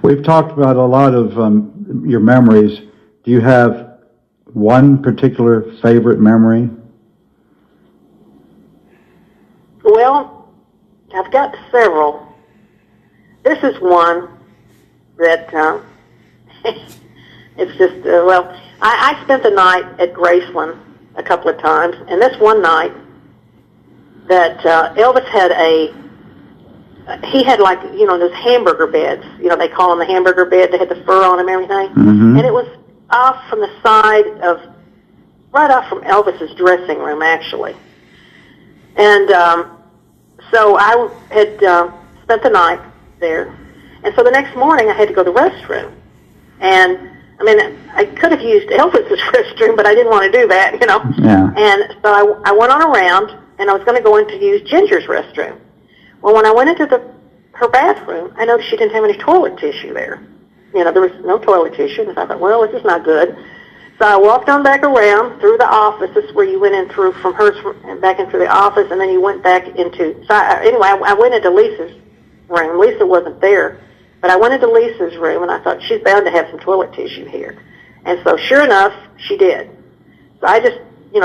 We've talked about a lot of your memories. Do you have one particular favorite memory? Well, I've got several. This is one that it's just, I spent the night at Graceland a couple of times, and this one night that Elvis had he had like, those hamburger beds, they call them the hamburger bed, they had the fur on them and everything, Mm-hmm. and it was off from the side right off from Elvis's dressing room, actually. And so I had spent the night there, and so the next morning I had to go to the restroom, and I could have used Elvis's restroom, but I didn't want to do that, Yeah. And so I went on around, and I was going to go in to use Ginger's restroom. Well, when I went into her bathroom, I noticed she didn't have any toilet tissue there. There was no toilet tissue, and I thought, well, this is not good. So I walked on back around through the office. This is where you went in through from hers and back into the office, and then you went back into... So I went into Lisa's room. Lisa wasn't there, but I went into Lisa's room, and I thought, she's bound to have some toilet tissue here. And so sure enough, she did. So I just,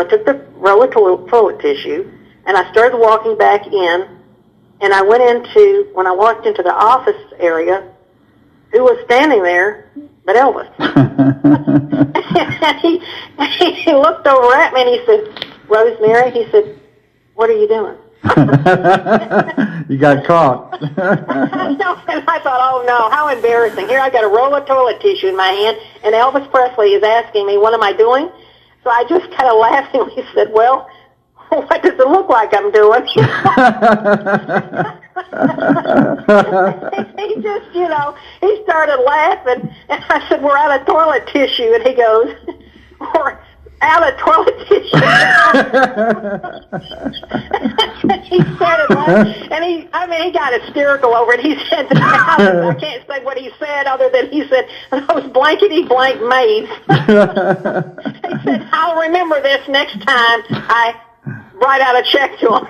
took the roll of toilet tissue, and I started walking back in, and when I walked into the office area, who was standing there but Elvis? And he looked over at me and he said, Rosemary, he said, what are you doing? You got caught. I know, and I thought, oh no, how embarrassing. Here I got a roll of toilet tissue in my hand, and Elvis Presley is asking me, what am I doing? So I just kind of laughingly said, well, what does it look like I'm doing? He just, he started laughing, and I said, we're out of toilet tissue, and he goes, we're out of toilet tissue. He started laughing, and he got hysterical over it. He said, I can't say what he said other than he said, those blankety blank maids. He said, I'll remember this next time I write out a check to him.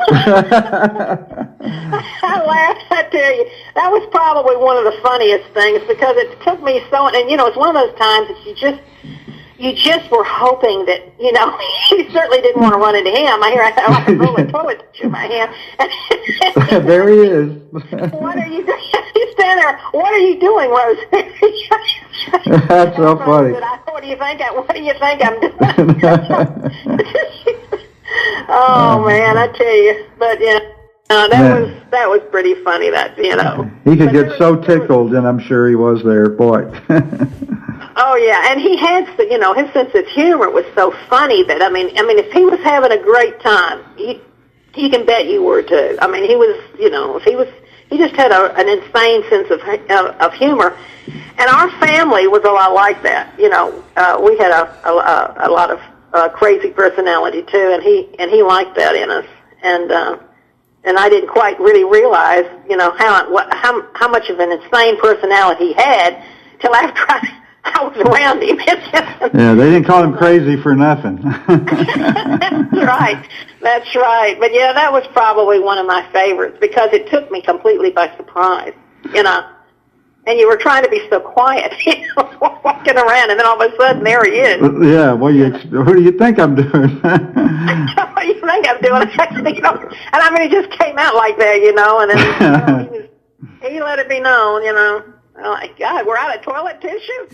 I laughed, I tell you. That was probably one of the funniest things because it took me so, and it's one of those times that you just were hoping that, you certainly didn't want to run into him. I had like a roll of toilet tissue in my hand. There he is. What are you doing? He's standing there. What are you doing, Rosemary? That's so funny. What do you think I'm doing? Oh man, I tell you, but that was pretty funny. That he could get so tickled, and I'm sure he was there, boy. Oh yeah, and he had his sense of humor was so funny that if he was having a great time, you can bet you were too. He was he just had an insane sense of humor, and our family was a lot like that. We had a lot of crazy personality too, and he liked that in us, and I didn't quite really realize, how much of an insane personality he had till after I was around him. Yeah, they didn't call him crazy for nothing. That's right. But yeah, that was probably one of my favorites because it took me completely by surprise, And you were trying to be so quiet, walking around, and then all of a sudden, there he is. Yeah, what do you think I'm doing? What do you think I'm doing? And it just came out like that, and then he let it be known, oh my God, we're out of toilet tissue.